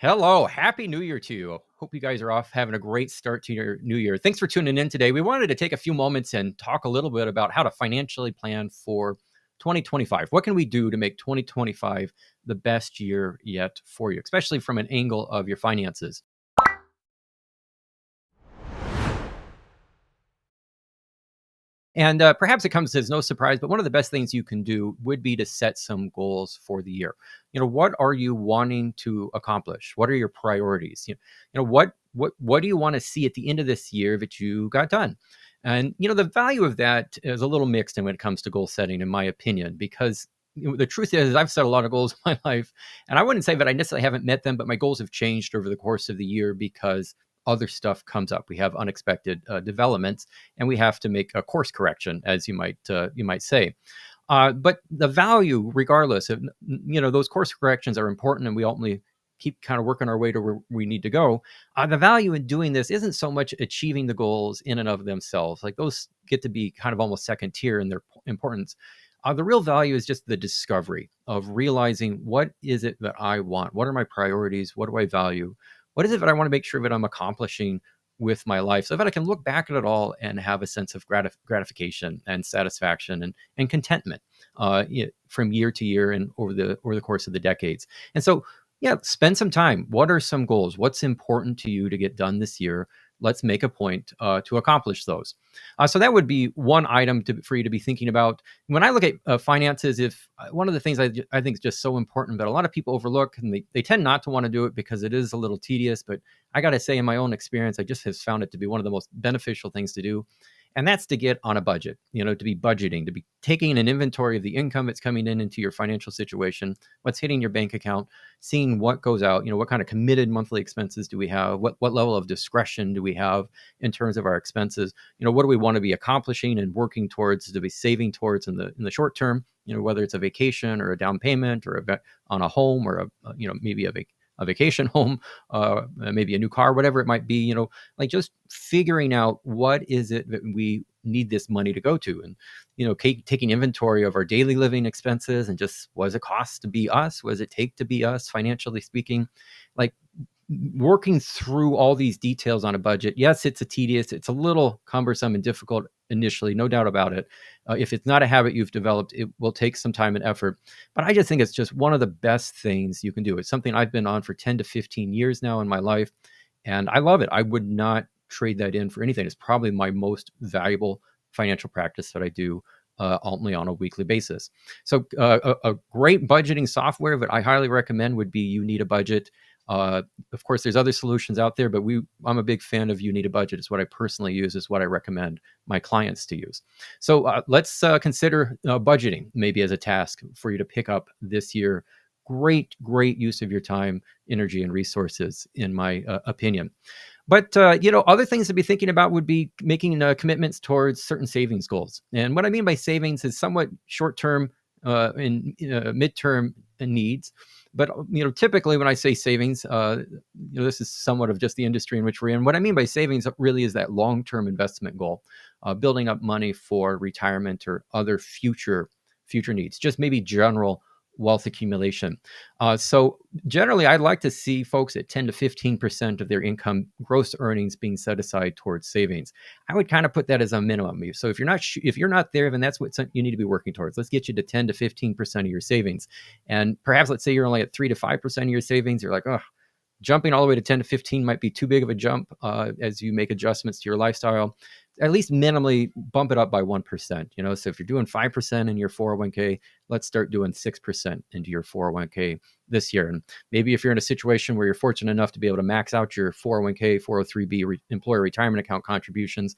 Hello, happy new year to you. Hope you guys are off having a great start to your new year. Thanks for tuning in today. We wanted to take a few moments and talk a little bit about how to financially plan for 2025. What can we do to make 2025 the best year yet for you, especially from an angle of your finances? And perhaps it comes as no surprise, but one of the best things you can do would be to set some goals for the year. What are you wanting to accomplish? What are your priorities? What do you want to see at the end of this year that you got done? And the value of that is a little mixed in when it comes to goal setting, in my opinion, because the truth is I've set a lot of goals in my life, and I wouldn't say that I necessarily haven't met them, but my goals have changed over the course of the year because other stuff comes up. We have unexpected developments and we have to make a course correction, as you might say. But the value, regardless of those course corrections, are important, and we ultimately keep kind of working our way to where we need to go. The value in doing this isn't so much achieving the goals in and of themselves; like those get to be kind of almost second tier in their importance. The real value is just the discovery of realizing what is it that I want, what are my priorities, what do I value, what is it that I want to make sure that I'm accomplishing with my life so that I can look back at it all and have a sense of gratification and satisfaction and contentment from year to year and over the course of the decades. And so, yeah, spend some time. What are some goals? What's important to you to get done this year? Let's make a point to accomplish those. So that would be one item for you to be thinking about. When I look at finances, if one of the things I think is just so important, but a lot of people overlook, and they tend not to want to do it because it is a little tedious. But I got to say, in my own experience, I just have found it to be one of the most beneficial things to do. And that's to get on a budget, to be budgeting, to be taking an inventory of the income that's coming in into your financial situation, what's hitting your bank account, seeing what goes out, what kind of committed monthly expenses do we have, what level of discretion do we have in terms of our expenses, what do we want to be accomplishing and working towards, to be saving towards in the short term, whether it's a vacation or a down payment or on a home or maybe a vacation home, maybe a new car, whatever it might be, like just figuring out what is it that we need this money to go to, and taking inventory of our daily living expenses and just what does it cost to be us, what does it take to be us financially speaking, like working through all these details on a budget. Yes, it's a little cumbersome and difficult initially, no doubt about it. If it's not a habit you've developed, it will take some time and effort. But I just think it's just one of the best things you can do. It's something I've been on for 10 to 15 years now in my life, and I love it. I would not trade that in for anything. It's probably my most valuable financial practice that I do only on a weekly basis. So a great budgeting software that I highly recommend would be You Need a Budget. Of course, there's other solutions out there, but I'm a big fan of You Need a Budget. It's what I personally use, is what I recommend my clients to use. So let's consider budgeting maybe as a task for you to pick up this year. Great use of your time, energy, and resources, in my opinion. But other things to be thinking about would be making commitments towards certain savings goals. And what I mean by savings is somewhat short term and midterm needs. But typically when I say savings, this is somewhat of just the industry in which we're in. What I mean by savings really is that long term investment goal, building up money for retirement or other future needs, just maybe general wealth accumulation. So generally, I'd like to see folks at 10 to 15% of their income gross earnings being set aside towards savings. I would kind of put that as a minimum. So if you're not there, then that's what you need to be working towards. Let's get you to 10 to 15% of your savings, and perhaps let's say you're only at 3 to 5% of your savings. You're like, oh, jumping all the way to 10 to 15 might be too big of a jump as you make adjustments to your lifestyle. At least minimally bump it up by 1%. So if you're doing 5% in your 401k, let's start doing 6% into your 401k this year. And maybe if you're in a situation where you're fortunate enough to be able to max out your 401k, 403b employer retirement account contributions,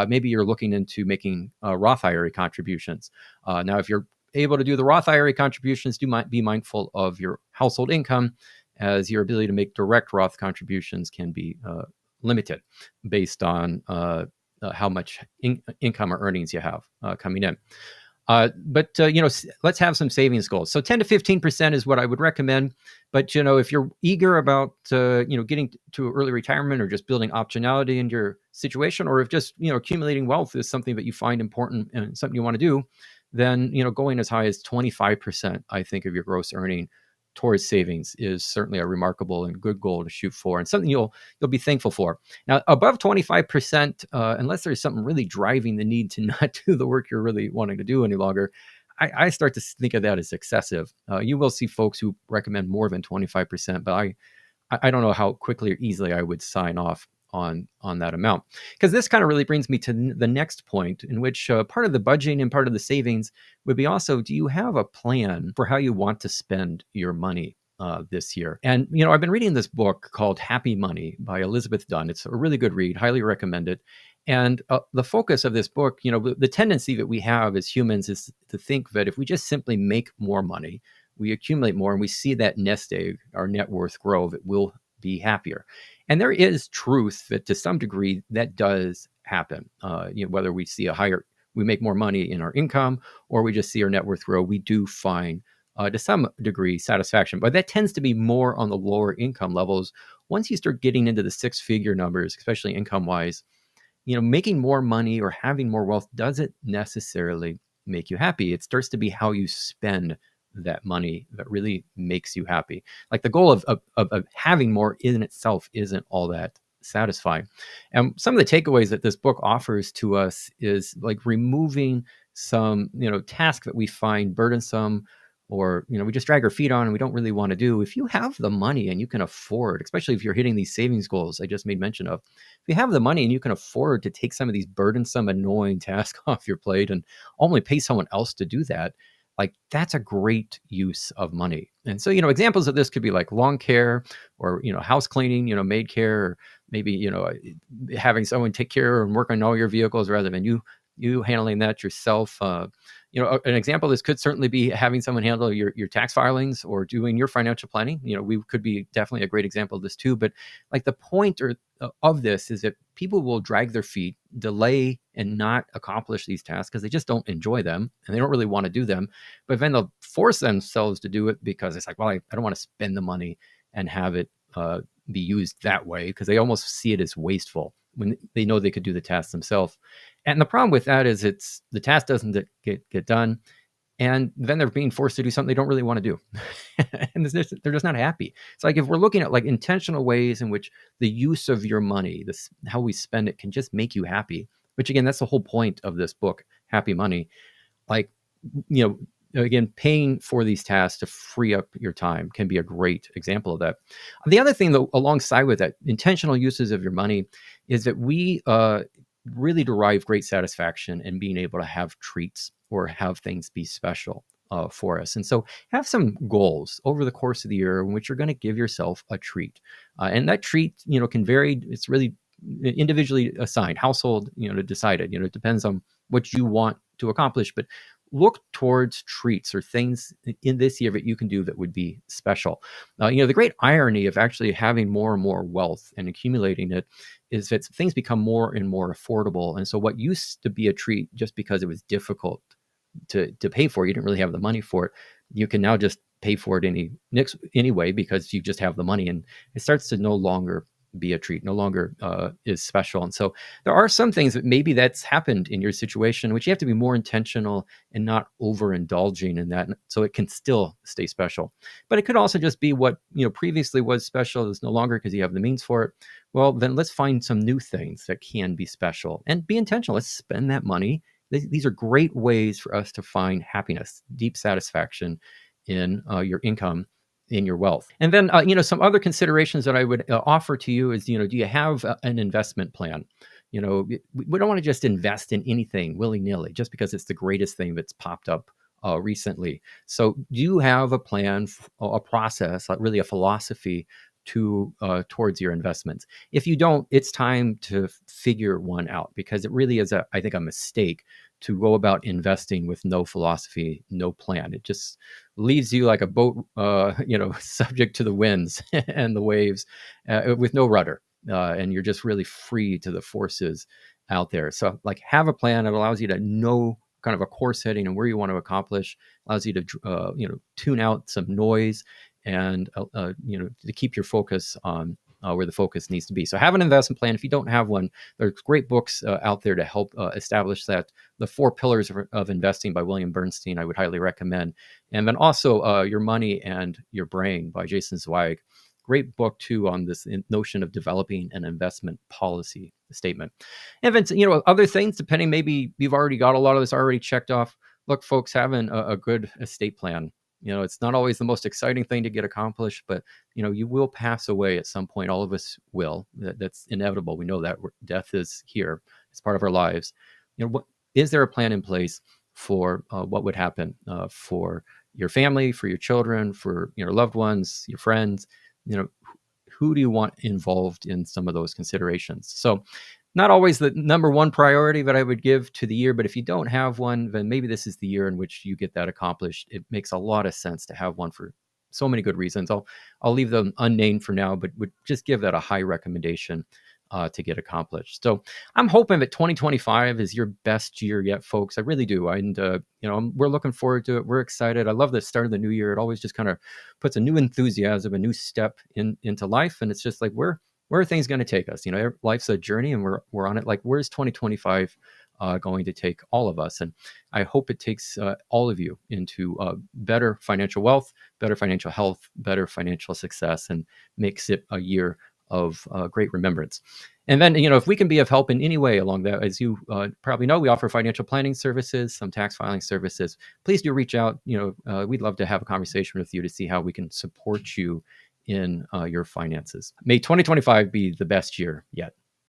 maybe you're looking into making Roth IRA contributions. Now, if you're able to do the Roth IRA contributions, be mindful of your household income, as your ability to make direct Roth contributions can be limited based on how much income or earnings you have coming in. But let's have some savings goals. So 10 to 15% is what I would recommend. But if you're eager about getting to early retirement, or just building optionality in your situation, or if just accumulating wealth is something that you find important and something you want to do, then going as high as 25%, I think, of your gross earning towards savings is certainly a remarkable and good goal to shoot for, and something you'll be thankful for. Now, above 25%, unless there's something really driving the need to not do the work you're really wanting to do any longer, I start to think of that as excessive. You will see folks who recommend more than 25%, but I don't know how quickly or easily I would sign off on that amount, because this kind of really brings me to the next point, in which part of the budgeting and part of the savings would be also, do you have a plan for how you want to spend your money this year? And I've been reading this book called Happy Money by Elizabeth Dunn. It's a really good read, highly recommend it. And the focus of this book, the tendency that we have as humans is to think that if we just simply make more money, we accumulate more, and we see that nest egg, our net worth, grow, that we'll be happier. And there is truth that to some degree that does happen. Whether we make more money in our income, or we just see our net worth grow, we do find to some degree satisfaction. But that tends to be more on the lower income levels. Once you start getting into the six-figure numbers, especially income wise, making more money or having more wealth doesn't necessarily make you happy. It starts to be how you spend that money that really makes you happy. Like, the goal of having more in itself isn't all that satisfying. And some of the takeaways that this book offers to us is like removing some, task that we find burdensome, or, we just drag our feet on and we don't really want to do. If you have the money and you can afford, especially if you're hitting these savings goals I just made mention of, if you have the money and you can afford to take some of these burdensome, annoying tasks off your plate and only pay someone else to do that, like, that's a great use of money. And so, examples of this could be like lawn care, or, house cleaning, maid care, or maybe, having someone take care and work on all your vehicles rather than you handling that yourself. An example of this could certainly be having someone handle your tax filings or doing your financial planning. We could be definitely a great example of this too. But like, the point of this is that people will drag their feet, delay, and not accomplish these tasks because they just don't enjoy them and they don't really want to do them. But then they'll force themselves to do it because it's like, well, I don't want to spend the money and have it be used that way, because they almost see it as wasteful when they know they could do the task themselves. And the problem with that is the task doesn't get done, and then they're being forced to do something they don't really want to do. And they're just not happy. It's like, if we're looking at like intentional ways in which the use of your money, this how we spend it, can just make you happy, which again, that's the whole point of this book, Happy Money. Like, again, paying for these tasks to free up your time can be a great example of that. The other thing, though, alongside with that, intentional uses of your money, is that we really derive great satisfaction in being able to have treats or have things be special for us. And so, have some goals over the course of the year in which you're going to give yourself a treat. And that treat, can vary. It's really individually assigned, household, to decide it. It depends on what you want to accomplish, but look towards treats or things in this year that you can do that would be special. The great irony of actually having more and more wealth and accumulating it is that things become more and more affordable. And so what used to be a treat just because it was difficult to pay for, you didn't really have the money for it, you can now just pay for it anyway, because you just have the money, and it starts to no longer be a treat, no longer is special. And so there are some things that maybe that's happened in your situation, which you have to be more intentional and not overindulging in that, so it can still stay special. But it could also just be what previously was special is no longer, because you have the means for it. Well, then let's find some new things that can be special and be intentional. Let's spend that money. These are great ways for us to find happiness, deep satisfaction in your income, in your wealth. And then, some other considerations that I would offer to you is, do you have an investment plan? We don't want to just invest in anything willy-nilly just because it's the greatest thing that's popped up recently. So do you have a plan, a process, like really a philosophy towards your investments? If you don't, it's time to figure one out, because it really is I think a mistake to go about investing with no philosophy, no plan. It just leaves you like a boat, subject to the winds and the waves, with no rudder, and you're just really free to the forces out there. So, like, have a plan that allows you to know kind of a course heading and where you want to accomplish, allows you to tune out some noise, and to keep your focus on where the focus needs to be. So have an investment plan. If you don't have one, there's great books out there to help establish that. The Four Pillars of Investing by William Bernstein, I would highly recommend. And then also Your Money and Your Brain by Jason Zweig. Great book too on this notion of developing an investment policy statement. And if it's, other things, depending, maybe you've already got a lot of this already checked off. Look, folks, having a good estate plan, it's not always the most exciting thing to get accomplished, but you will pass away at some point. All of us will. That's inevitable. We know that death is here. It's part of our lives. What is there a plan in place for what would happen for your family, for your children, for your loved ones, your friends? Who do you want involved in some of those considerations? So not always the number one priority that I would give to the year, but if you don't have one, then maybe this is the year in which you get that accomplished. It makes a lot of sense to have one for so many good reasons. I'll leave them unnamed for now, but would just give that a high recommendation to get accomplished. So I'm hoping that 2025 is your best year yet, folks. I really do. And we're looking forward to it. We're excited. I love the start of the new year. It always just kind of puts a new enthusiasm, a new step into life, and it's just like where are things going to take us? Life's a journey, and we're on it. Like, where's 2025 going to take all of us? And I hope it takes all of you into better financial wealth, better financial health, better financial success, and makes it a year of great remembrance. And then, if we can be of help in any way along that, as you probably know, we offer financial planning services, some tax filing services. Please do reach out. We'd love to have a conversation with you to see how we can support you in your finances. May 2025 be the best year yet.